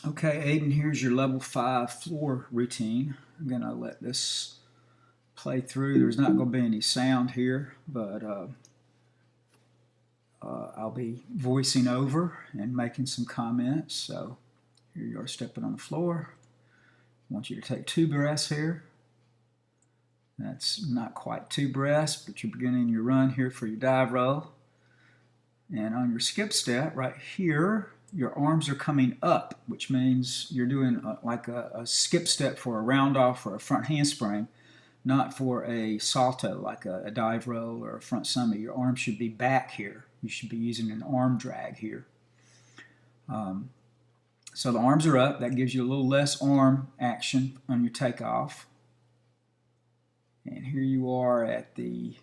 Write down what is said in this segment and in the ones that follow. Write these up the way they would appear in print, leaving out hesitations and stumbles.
Okay, Aidan, here's your level 5 floor routine. I'm going to let this play through. There's not going to be any sound here, but I'll be voicing over and making some comments. So here you are stepping on the floor. I want you to take 2 breaths here. That's not quite 2 breaths, but you're beginning your run here for your dive roll. And on your skip step right here, your arms are coming up, which means you're doing like a skip step for a round off or a front handspring, not for a salto like a dive roll or a front summit. Your arms should be back here. You should be using an arm drag here. So the arms are up. That gives you a little less arm action on your takeoff. And here you are at the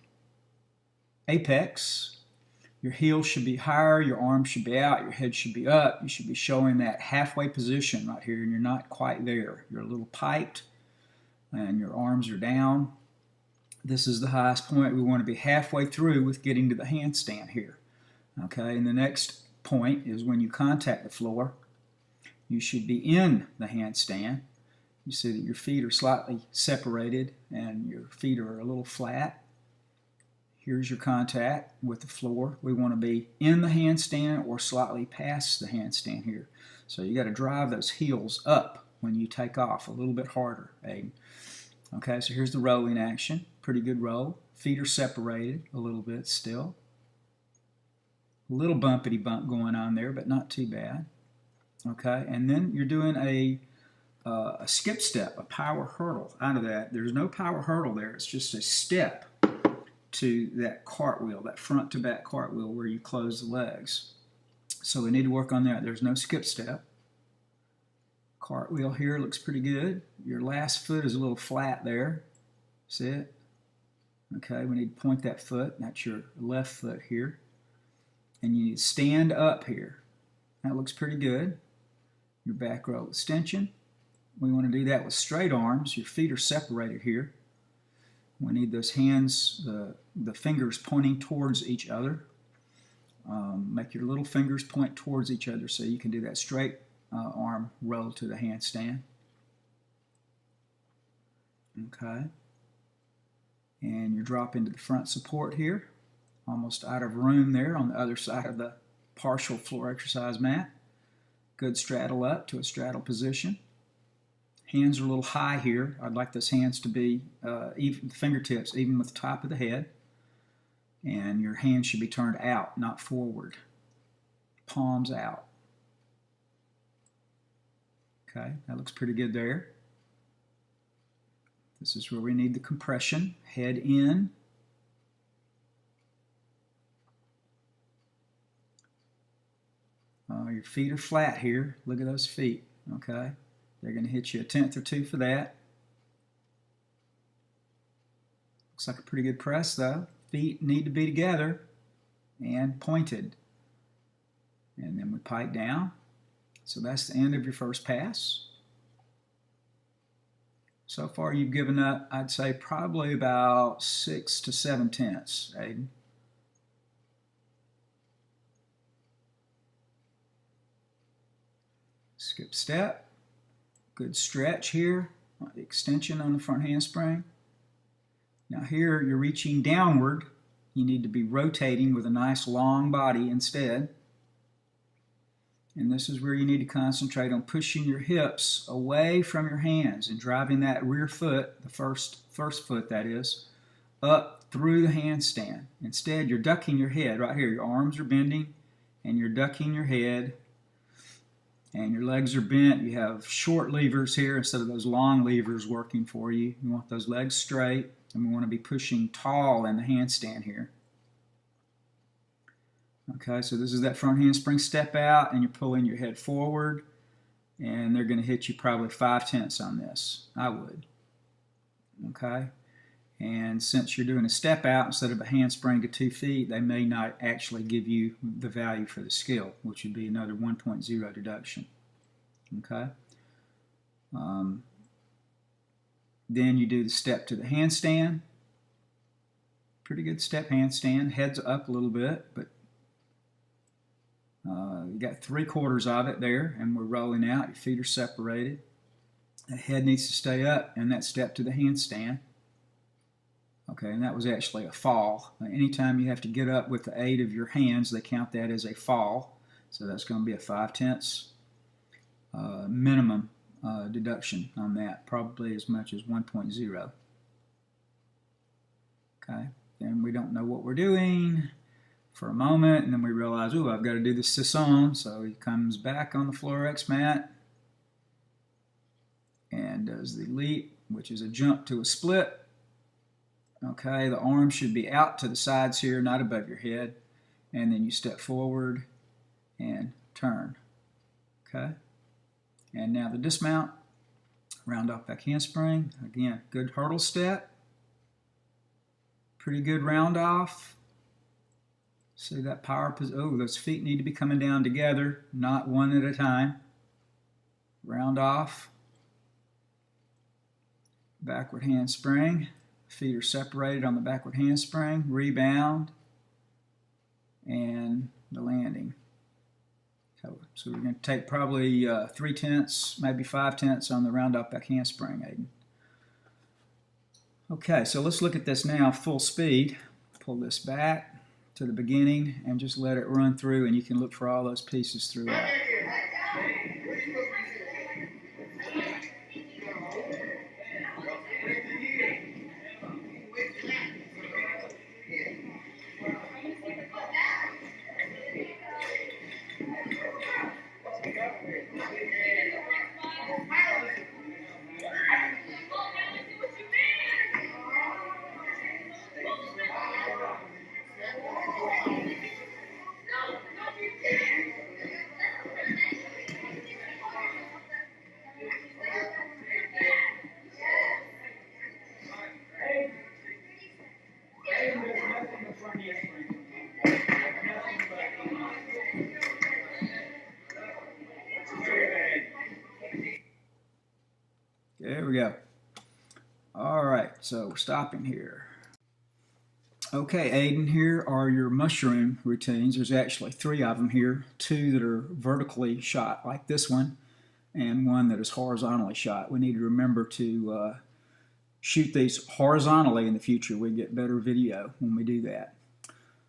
apex. Your heels should be higher, your arms should be out, your head should be up. You should be showing that halfway position right here, and you're not quite there. You're a little piped, and your arms are down. This is the highest point. We want to be halfway through with getting to the handstand here. Okay, and the next point is when you contact the floor, you should be in the handstand. You see that your feet are slightly separated, and your feet are a little flat. Here's your contact with the floor. We want to be in the handstand or slightly past the handstand here. So you got to drive those heels up when you take off a little bit harder, Aidan. Okay, so here's the rolling action. Pretty good roll. Feet are separated a little bit still. A little bumpity bump going on there, but not too bad. Okay, and then you're doing a skip step, a power hurdle out of that. There's no power hurdle there. It's just a step to that cartwheel, that front to back cartwheel where you close the legs. So we need to work on that. There's no skip step. Cartwheel here looks pretty good. Your last foot is a little flat there. See it? Okay, we need to point that foot. That's your left foot here. And you need to stand up here. That looks pretty good. Your back roll extension. We want to do that with straight arms. Your feet are separated here. We need those hands, the fingers pointing towards each other. Make your little fingers point towards each other so you can do that straight arm roll to the handstand. Okay. And you drop into the front support here, almost out of room there on the other side of the partial floor exercise mat. Good straddle up to a straddle position. Hands are a little high here. I'd like those hands to be even, the fingertips even with the top of the head. And your hands should be turned out, not forward. Palms out. Okay, that looks pretty good there. This is where we need the compression. Head in. Your feet are flat here. Look at those feet. Okay. They're going to hit you a tenth or two for that. Looks like a pretty good press though. Feet need to be together and pointed. And then we pipe down. So that's the end of your first pass. So far you've given up, I'd say probably about 6 to 7 tenths, Aidan. Skip step. Good stretch here, the extension on the front handspring. Now here you're reaching downward. You need to be rotating with a nice long body instead. And this is where you need to concentrate on pushing your hips away from your hands and driving that rear foot, the first foot that is, up through the handstand. Instead, you're ducking your head right here. Your arms are bending and you're ducking your head. And your legs are bent. You have short levers here instead of those long levers working for you. You want those legs straight, and we want to be pushing tall in the handstand here. Okay, so this is that front handspring step out, and you're pulling your head forward, and they're going to hit you probably 5 tenths on this. I would. Okay, and since you're doing a step out instead of a handspring to 2 feet, they may not actually give you the value for the skill, which would be another 1.0 deduction. Okay. Then you do the step to the handstand. Pretty good step handstand. Heads up a little bit, but You got 3/4 of it there, and we're rolling out. Your feet are separated. The head needs to stay up in that step to the handstand. Okay, and that was actually a fall. Anytime you have to get up with the aid of your hands, they count that as a fall. So that's going to be a 5/10 minimum deduction on that, probably as much as 1.0. Okay, then we don't know what we're doing for a moment, and then we realize, oh, I've got to do the Preseason. So he comes back on the Florex mat and does the leap, which is a jump to a split. Okay, the arm should be out to the sides here, not above your head. And then you step forward and turn. Okay, and now the dismount, round off back handspring. Again, good hurdle step. Pretty good round off. See that power position? Oh, those feet need to be coming down together, not one at a time. Round off. Backward handspring. Feet are separated on the backward handspring. Rebound. And the landing. So we're going to take probably 3/10, maybe 5/10 on the round off back handspring, Aidan. Okay, so let's look at this now full speed. Pull this back to the beginning and just let it run through, and you can look for all those pieces throughout. There we go. All right, so we're stopping here. Okay, Aidan, here are your mushroom routines. There's actually 3 of them here, 2 that are vertically shot like this one, and 1 that is horizontally shot. We need to remember to shoot these horizontally in the future. We get better video when we do that.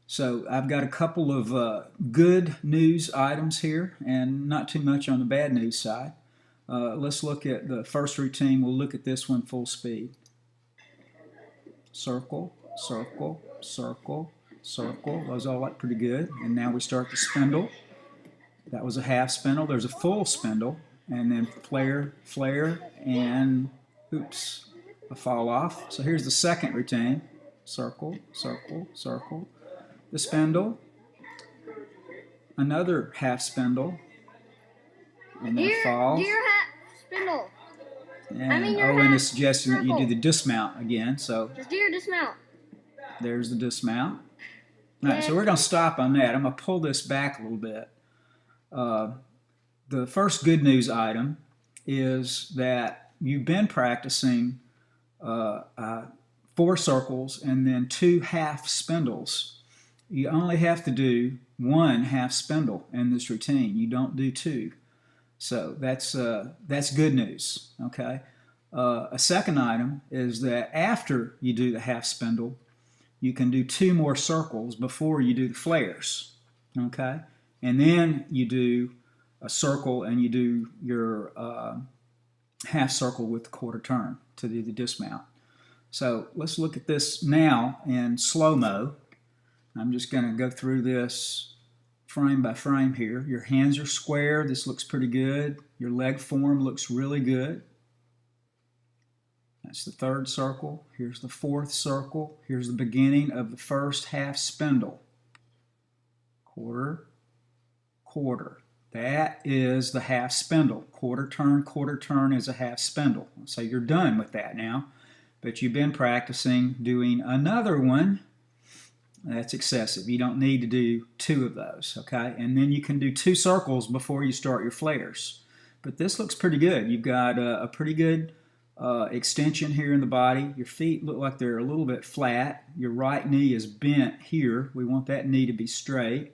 So I've got a couple of good news items here and not too much on the bad news side. Let's look at the first routine. We'll look at this one full speed. Circle, circle, circle, circle. Those all look pretty good. And now we start the spindle. That was a half spindle. There's a full spindle. And then flare, flare, and oops, a fall off. So here's the second routine. Circle, circle, circle. The spindle. Another half spindle. And then falls. Deer hat spindle. And Owen is suggesting that you do the dismount again. So just deer dismount. There's the dismount. All right, so we're going to stop on that. I'm going to pull this back a little bit. The first good news item is that you've been practicing 4 circles and then 2 half spindles. You only have to do 1 half spindle in this routine. You don't do 2. So that's good news, okay? A second item is that after you do the half spindle, you can do 2 more circles before you do the flares, okay? And then you do a circle and you do your half circle with the quarter turn to do the dismount. So let's look at this now in slow-mo. I'm just going to go through this frame by frame here. Your hands are square. This looks pretty good. Your leg form looks really good. That's the 3rd circle. Here's the 4th circle. Here's the beginning of the first half spindle. Quarter, quarter. That is the half spindle. Quarter turn is a half spindle. So you're done with that now. But you've been practicing doing another one. That's excessive. You don't need to do 2 of those, okay? And then you can do 2 circles before you start your flares. But this looks pretty good. You've got a pretty good extension here in the body. Your feet look like they're a little bit flat. Your right knee is bent here. We want that knee to be straight.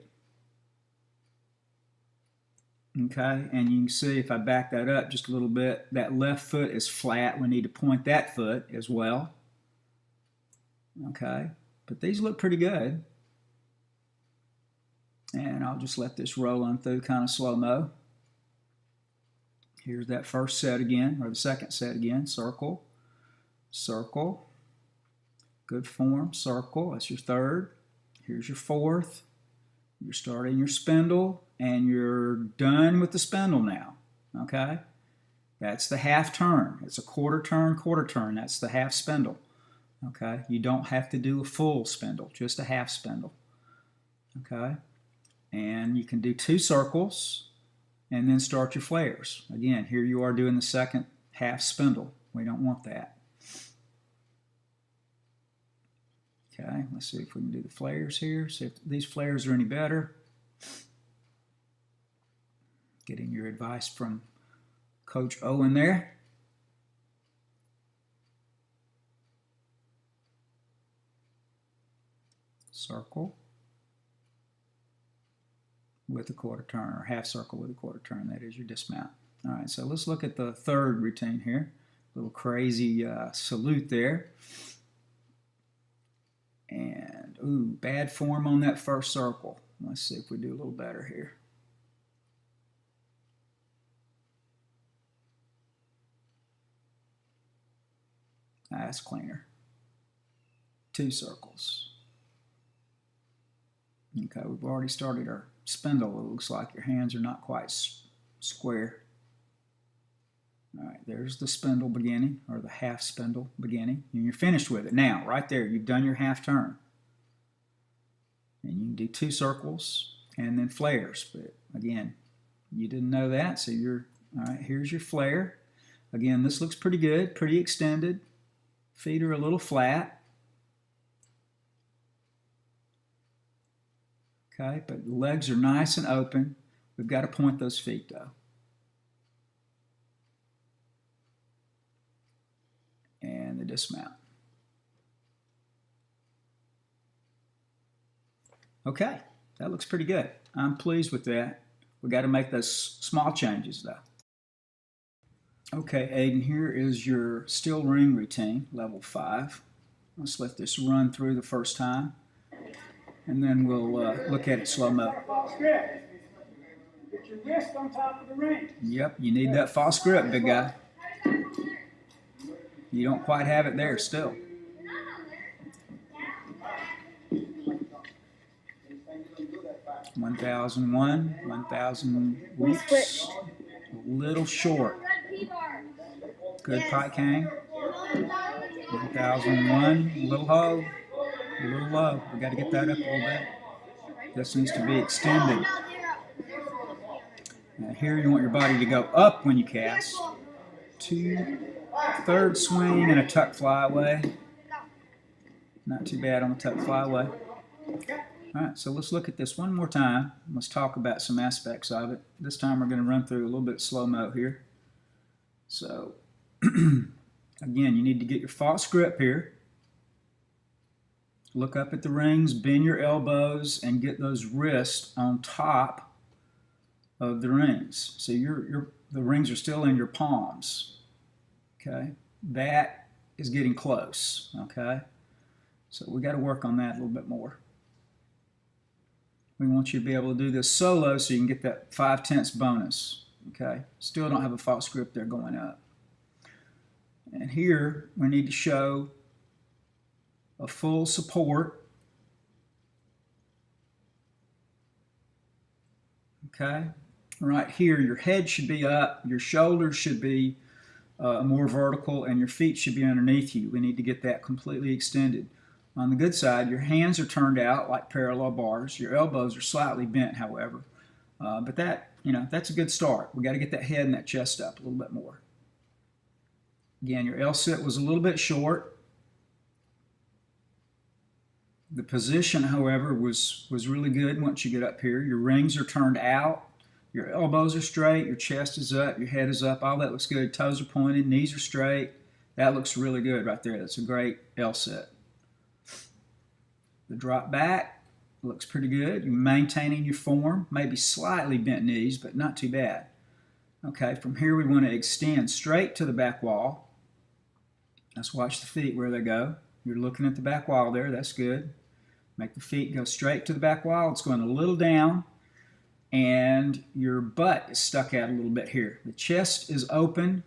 Okay, and you can see if I back that up just a little bit, that left foot is flat. We need to point that foot as well. Okay, but these look pretty good. And I'll just let this roll on through kind of slow-mo. Here's that first set again, or the second set again. Circle, circle. Good form, circle. That's your third. Here's your fourth. You're starting your spindle, and you're done with the spindle now. Okay? That's the half turn. It's a quarter turn, quarter turn. That's the half spindle. Okay? You don't have to do a full spindle, just a half spindle. Okay? And you can do 2 circles and then start your flares. Again, here you are doing the second half spindle. We don't want that. Okay, let's see if we can do the flares here. See if these flares are any better. Getting your advice from Coach Owen there. Circle with a quarter turn, or half circle with a quarter turn. That is your dismount. All right, so let's look at the third routine here. Little crazy salute there. And, ooh, bad form on that first circle. Let's see if we do a little better here. That's cleaner. 2 circles. Okay, we've already started our spindle. It looks like your hands are not quite square. All right, there's the spindle beginning, or the half spindle beginning, and you're finished with it. Now, right there, you've done your half turn. And you can do 2 circles and then flares. But again, you didn't know that, so you're, all right, here's your flare. Again, this looks pretty good, pretty extended. Feet are a little flat. Okay, but the legs are nice and open. We've got to point those feet though. And the dismount. Okay, that looks pretty good. I'm pleased with that. We got to make those small changes though. Okay, Aidan, here is your steel ring routine, level 5. Let's let this run through the first time, and then we'll look at it slow-mo. Get your wrist on top of the ring. Yep, you need that false grip, big guy. You don't quite have it there still. $1,001, 1,000 whoops. A little short. Good pike hang. 1,001, a little low. A little low. We got to get that up a little bit. This needs to be extended. Now here you want your body to go up when you cast. 2, third swing and a tuck flyaway. Not too bad on the tuck flyaway. All right, so let's look at this one more time. Let's talk about some aspects of it. This time we're going to run through a little bit slow-mo here. So, again, you need to get your false grip here. Look up at the rings, bend your elbows, and get those wrists on top of the rings. So the rings are still in your palms. Okay, that is getting close. Okay, so we got to work on that a little bit more. We want you to be able to do this solo so you can get that 5/10 bonus. Okay, still don't have a false grip there going up. And here we need to show a full support. Okay, right here your head should be up, your shoulders should be more vertical, and your feet should be underneath you. We need to get that completely extended. On the good side, your hands are turned out like parallel bars. Your elbows are slightly bent, however. But that, that's a good start. We got to get that head and that chest up a little bit more. Again, your L-sit was a little bit short. The position, however, was really good once you get up here. Your rings are turned out. Your elbows are straight. Your chest is up. Your head is up. All that looks good. Toes are pointed. Knees are straight. That looks really good right there. That's a great L-sit. The drop back, Looks pretty good. You're maintaining your form, maybe slightly bent knees, but not too bad. Okay, from here we want to extend straight to the back wall. Let's watch the feet where they go. You're looking at the back wall there, that's good. Make the feet go straight to the back wall. It's going a little down, and your butt is stuck out a little bit here. The chest is open.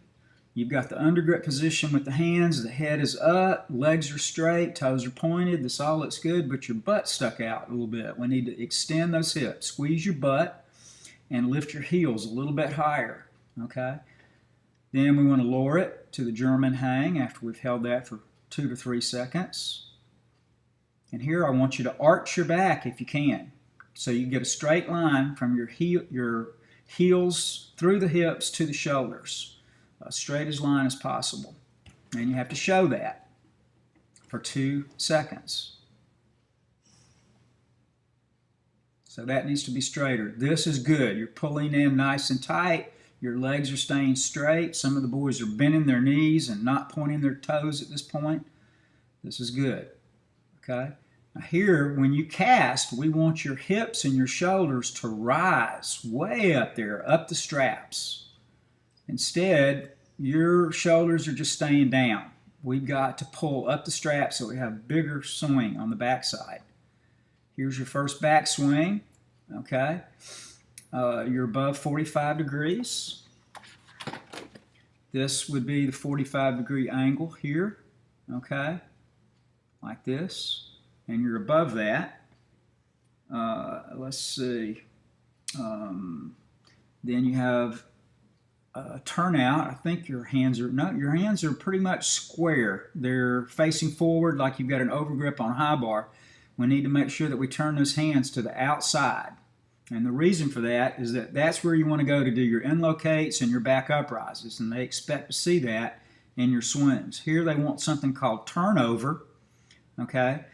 You've got the undergrip position with the hands. The head is up, legs are straight, toes are pointed. This all looks good, but your butt's stuck out a little bit. We need to extend those hips. Squeeze your butt and lift your heels a little bit higher, okay? Then we want to lower it to the German hang after we've held that for 2 to 3 seconds. And here I want you to arch your back if you can. So you get a straight line from your heels through the hips to the shoulders. As straight as line as possible. And you have to show that for 2 seconds. So that needs to be straighter. This is good. You're pulling in nice and tight. Your legs are staying straight. Some of the boys are bending their knees and not pointing their toes at this point. This is good. Okay? Now here, when you cast, we want your hips and your shoulders to rise way up there, up the straps. Instead, your shoulders are just staying down. We've got to pull up the straps so we have bigger swing on the backside. Here's your first back swing. Okay. You're above 45 degrees. This would be the 45-degree angle here. Okay. Like this. And you're above that. Let's see. Then you have turnout. I think your hands are pretty much square. They're facing forward like you've got an overgrip on high bar. We need to make sure that we turn those hands to the outside. And the reason for that is that that's where you want to go to do your end locates and your back uprises, and they expect to see that in your swings. Here they want something called turnover. Okay?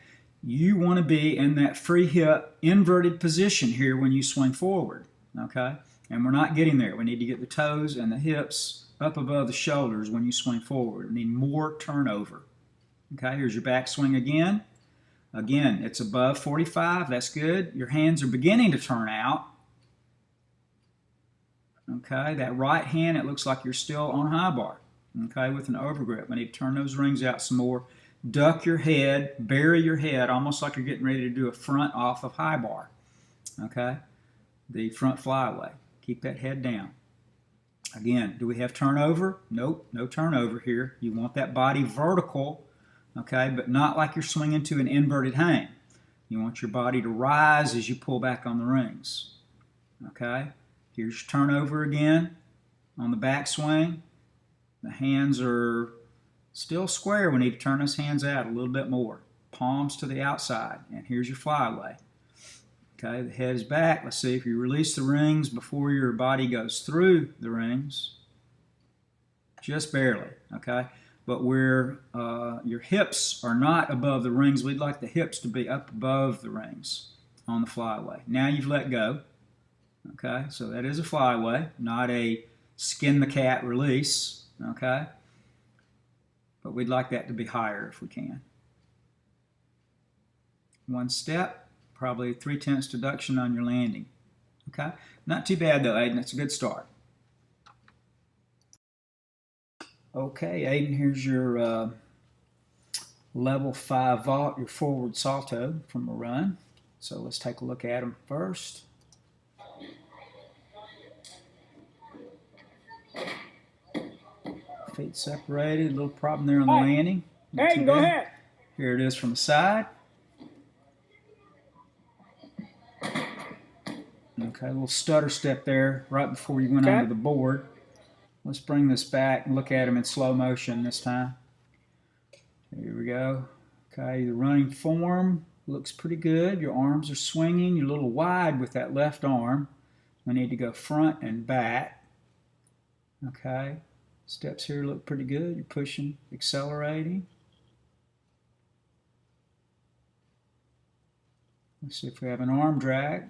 You want to be in that free hip inverted position here when you swing forward. Okay? And we're not getting there. We need to get the toes and the hips up above the shoulders when you swing forward. We need more turnover. Okay, here's your back swing again. Again, it's above 45. That's good. Your hands are beginning to turn out. Okay, that right hand, it looks like you're still on high bar. Okay, with an overgrip. We need to turn those rings out some more. Duck your head, bury your head, almost like you're getting ready to do a front off of high bar. Okay, the front flyaway. Keep that head down. Again, do we have turnover? Nope, no turnover here. You want that body vertical, okay, but not like you're swinging to an inverted hang. You want your body to rise as you pull back on the rings. Okay, here's your turnover again on the backswing. The hands are still square. We need to turn those hands out a little bit more. Palms to the outside, and here's your flyaway. Okay, the head is back. Let's see if you release the rings before your body goes through the rings. Just barely, okay? But where your hips are not above the rings, we'd like the hips to be up above the rings on the flyaway. Now you've let go. Okay, so that is a flyaway, not a skin the cat release, okay? But we'd like that to be higher if we can. One step. Probably 3/10 deduction on your landing. Okay? Not too bad though, Aidan. It's a good start. Okay, Aidan, here's your level 5 vault, your forward salto from a run. So let's take a look at them first. Feet separated, a little problem there on the landing. Aidan, go ahead. Here it is from the side. Okay, a little stutter step there right before you went onto the board. Let's bring this back and look at him in slow motion this time. Here we go. Okay, the running form looks pretty good. Your arms are swinging. You're a little wide with that left arm. We need to go front and back. Okay, steps here look pretty good. You're pushing, accelerating. Let's see if we have an arm drag.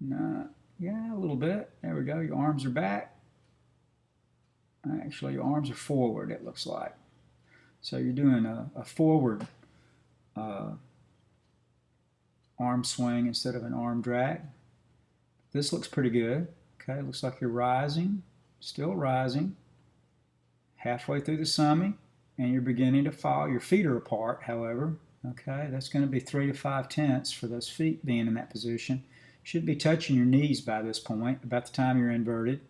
No, yeah, a little bit. There we go. Your arms are back. Actually, your arms are forward, it looks like. So you're doing a forward arm swing instead of an arm drag. This looks pretty good. Okay, looks like you're rising, still rising, halfway through the summy, and you're beginning to fall. Your feet are apart, however. Okay, that's going to be 3 to 5 tenths for those feet being in that position. Should be touching your knees by this point, about the time you're inverted.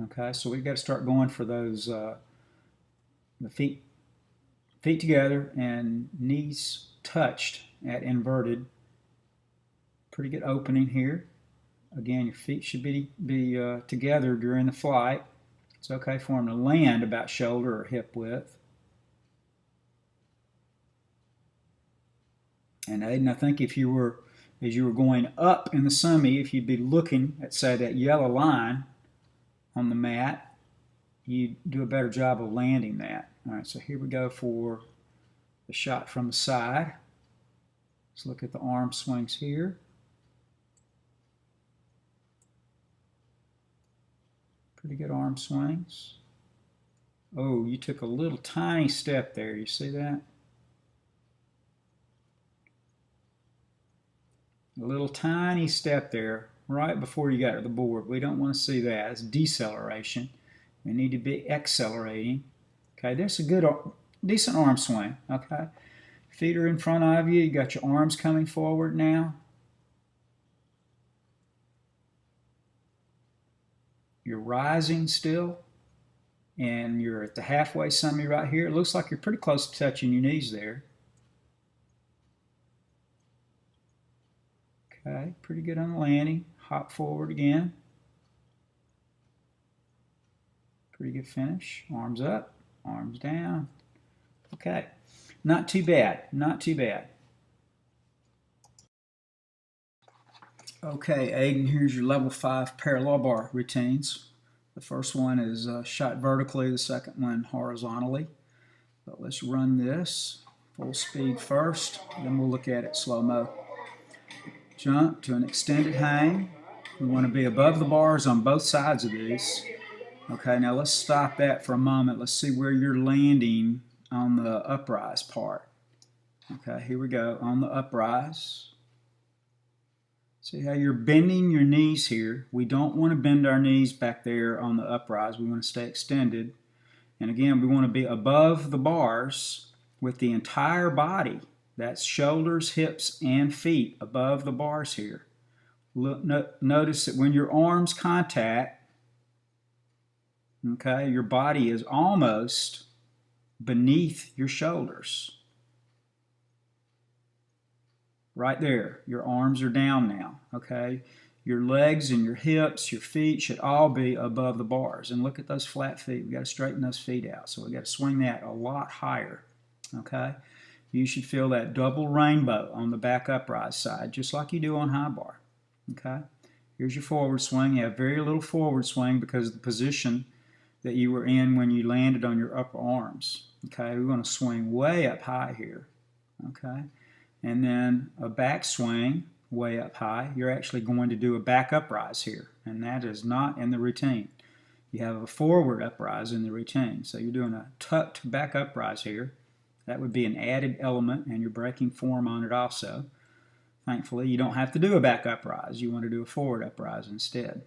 Okay, so we've got to start going for those the feet together and knees touched at inverted. Pretty good opening here. Again, your feet should be together during the flight. It's okay for them to land about shoulder or hip width. And Aidan, I think if you were, as you were going up in the summy, if you'd be looking at, say, that yellow line on the mat, you'd do a better job of landing that. All right, so here we go for the shot from the side. Let's look at the arm swings here. Pretty good arm swings. Oh, you took a little tiny step there. You see that? A little tiny step there right before you got to the board. We don't want to see that. It's deceleration. We need to be accelerating. Okay, that's a good, decent arm swing. Okay, feet are in front of you. You got your arms coming forward now. You're rising still, and you're at the halfway summy right here. It looks like you're pretty close to touching your knees there. Okay, pretty good on the landing. Hop forward again. Pretty good finish. Arms up, arms down. Okay, not too bad, not too bad. Okay, Aidan, here's your level 5 parallel bar routines. The first one is shot vertically, the second one horizontally. But let's run this full speed first, then we'll look at it slow-mo. Jump to an extended hang. We want to be above the bars on both sides of these. Okay, now let's stop that for a moment. Let's see where you're landing on the uprise part. Okay, here we go, on the uprise. See how you're bending your knees here. We don't want to bend our knees back there on the uprise. We want to stay extended. And again, we want to be above the bars with the entire body. That's shoulders, hips, and feet above the bars here. Look, notice that when your arms contact, okay, your body is almost beneath your shoulders. Right there, your arms are down now, okay? Your legs and your hips, your feet should all be above the bars. And look at those flat feet. We've got to straighten those feet out. So we've got to swing that a lot higher, okay? You should feel that double rainbow on the back uprise side, just like you do on high bar, okay? Here's your forward swing. You have very little forward swing because of the position that you were in when you landed on your upper arms, okay? We're going to swing way up high here, okay? And then a back swing way up high. You're actually going to do a back uprise here, and that is not in the routine. You have a forward uprise in the routine, so you're doing a tucked back uprise here. That would be an added element, and you're breaking form on it also. Thankfully, you don't have to do a back uprise. You want to do a forward uprise instead.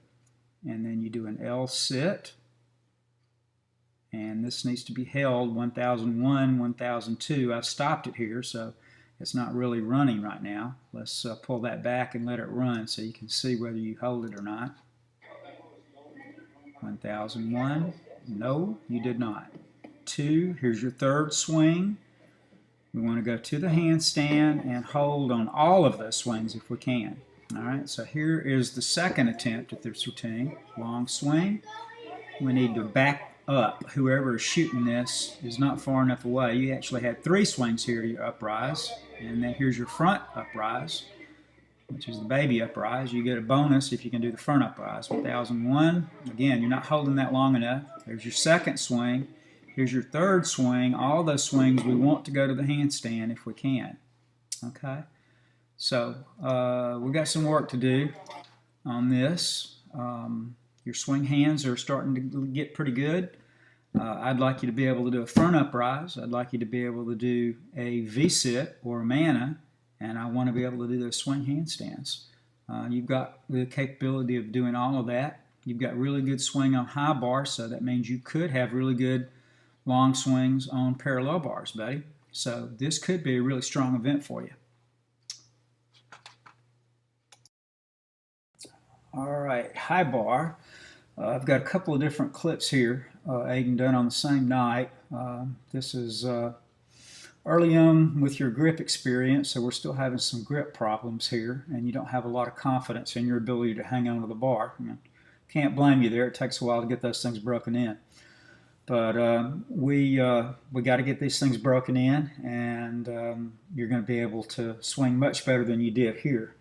And then you do an L sit, and this needs to be held 1001, 1002. I've stopped it here, so it's not really running right now. Let's pull that back and let it run so you can see whether you hold it or not. 1001. No, you did not. 2. Here's your third swing. We want to go to the handstand and hold on all of those swings if we can. All right, so here is the second attempt at this routine. Long swing. We need to back up. Whoever is shooting this is not far enough away. You actually had 3 swings here to your uprise. And then here's your front uprise, which is the baby uprise. You get a bonus if you can do the front uprise. 1001. Again, you're not holding that long enough. There's your second swing. Here's your third swing. All those swings we want to go to the handstand if we can. Okay? So we've got some work to do on this. Your swing hands are starting to get pretty good. I'd like you to be able to do a front uprise. I'd like you to be able to do a V-sit or a manna and I want to be able to do those swing handstands. You've got the capability of doing all of that. You've got really good swing on high bar, so that means you could have really good long swings on parallel bars, buddy. So this could be a really strong event for you. All right, high bar. I've got a couple of different clips here, Aidan done on the same night. This is early on with your grip experience, so we're still having some grip problems here, and you don't have a lot of confidence in your ability to hang on to the bar. Can't blame you there. It takes a while to get those things broken in. But we got to get these things broken in, and you're going to be able to swing much better than you did here.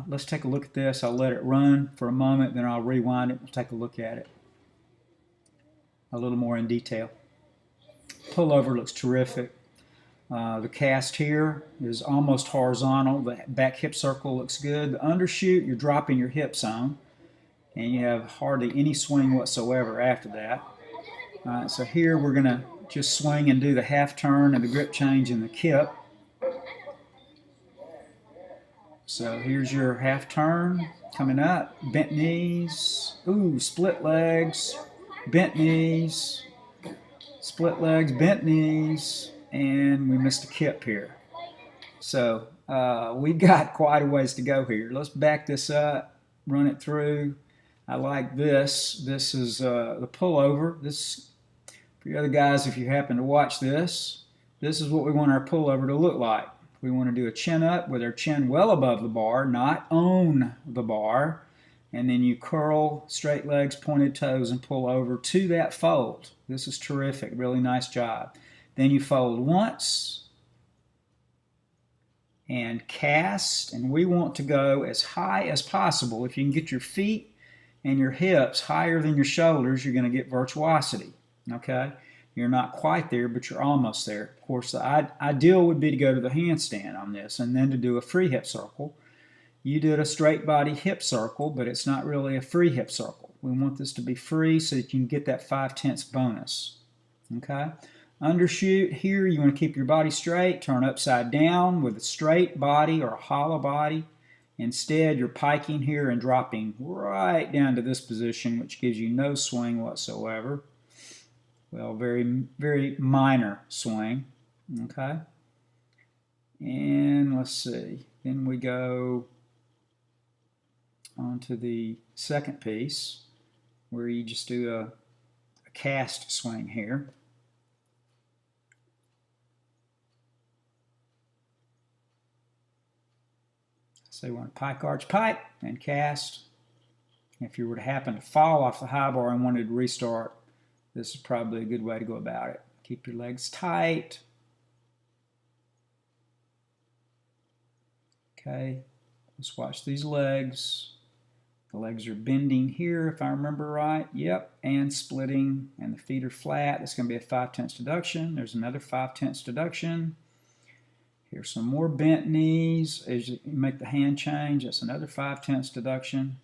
Let's take a look at this. I'll let it run for a moment, then I'll rewind it and take a look at it a little more in detail. Pullover looks terrific. The cast here is almost horizontal. The back hip circle looks good. The undershoot, you're dropping your hips on, and you have hardly any swing whatsoever after that. So here we're going to just swing and do the half turn and the grip change and the kip. So here's your half turn coming up, bent knees, ooh, split legs, bent knees, split legs, bent knees, and we missed a kip here. So we've got quite a ways to go here. Let's back this up, run it through. I like this. This is the pullover. This, for you other guys, if you happen to watch this, this is what we want our pullover to look like. We want to do a chin up with our chin well above the bar, not on the bar. And then you curl, straight legs, pointed toes, and pull over to that fold. This is terrific. Really nice job. Then you fold once and cast. And we want to go as high as possible. If you can get your feet and your hips higher than your shoulders, you're going to get virtuosity. Okay? You're not quite there, but you're almost there. Of course, the ideal would be to go to the handstand on this and then to do a free hip circle. You did a straight body hip circle, but it's not really a free hip circle. We want this to be free so that you can get that 5/10 bonus. Okay? Undershoot, here you want to keep your body straight, turn upside down with a straight body or a hollow body. Instead, you're piking here and dropping right down to this position, which gives you no swing whatsoever. Well, very, very minor swing, okay? And let's see, then we go on to the second piece where you just do a cast swing here. So you want to pike, arch, pike, and cast. If you were to happen to fall off the high bar and wanted to restart, this is probably a good way to go about it. Keep your legs tight. Okay, let's watch these legs. The legs are bending here, if I remember right. Yep, and splitting, and the feet are flat. That's going to be a 5/10 deduction. There's another 5/10 deduction. Here's some more bent knees. As you make the hand change, that's another 5/10 deduction.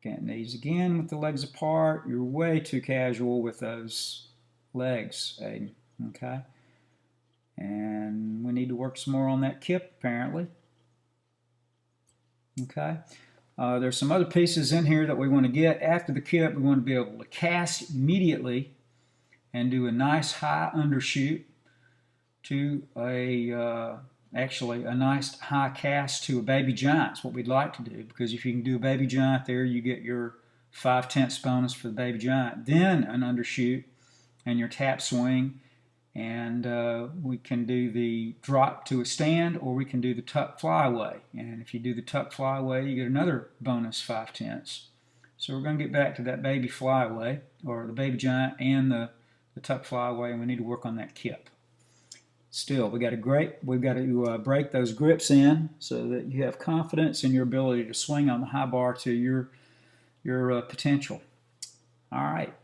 Bent knees again with the legs apart. You're way too casual with those legs, Aidan. Okay? And we need to work some more on that kip, apparently. Okay? There's some other pieces in here that we want to get. After the kip, we want to be able to cast immediately and do a nice high undershoot to actually a nice high cast to a baby giant. That's what we'd like to do, because if you can do a baby giant there, you get your 5/10 bonus for the baby giant. Then an undershoot and your tap swing, and we can do the drop to a stand, or we can do the tuck flyaway. And if you do the tuck flyaway, you get another bonus 5/10. So we're going to get back to that baby flyaway, or the baby giant, and the tuck flyaway, and we need to work on that kip. Still, we've got to break those grips in so that you have confidence in your ability to swing on the high bar to your potential. All right.